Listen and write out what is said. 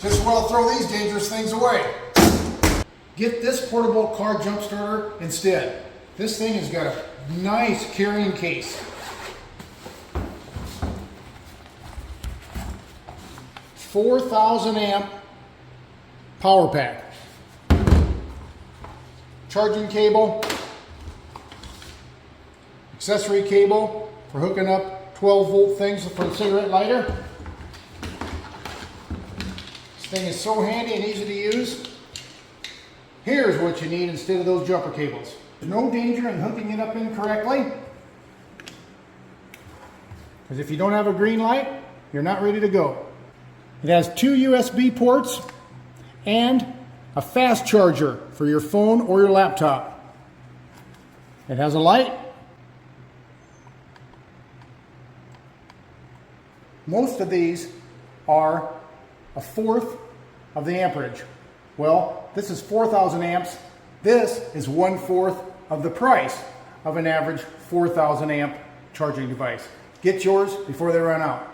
Just as well throw these dangerous things away. Get this portable car jump starter instead. This thing has got a nice carrying case. 4,000 amp power pack. Charging cable. Accessory cable for hooking up 12-volt things for a cigarette lighter. This thing is so handy and easy to use. Here's what you need instead of those jumper cables. There's no danger in hooking it up incorrectly, because if you don't have a green light, you're not ready to go. It has 2 USB ports and a fast charger for your phone or your laptop. It has a light. Most of these are 1/4 of the amperage. Well, this is 4,000 amps. This is 1/4 of the price of an average 4,000 amp charging device. Get yours before they run out.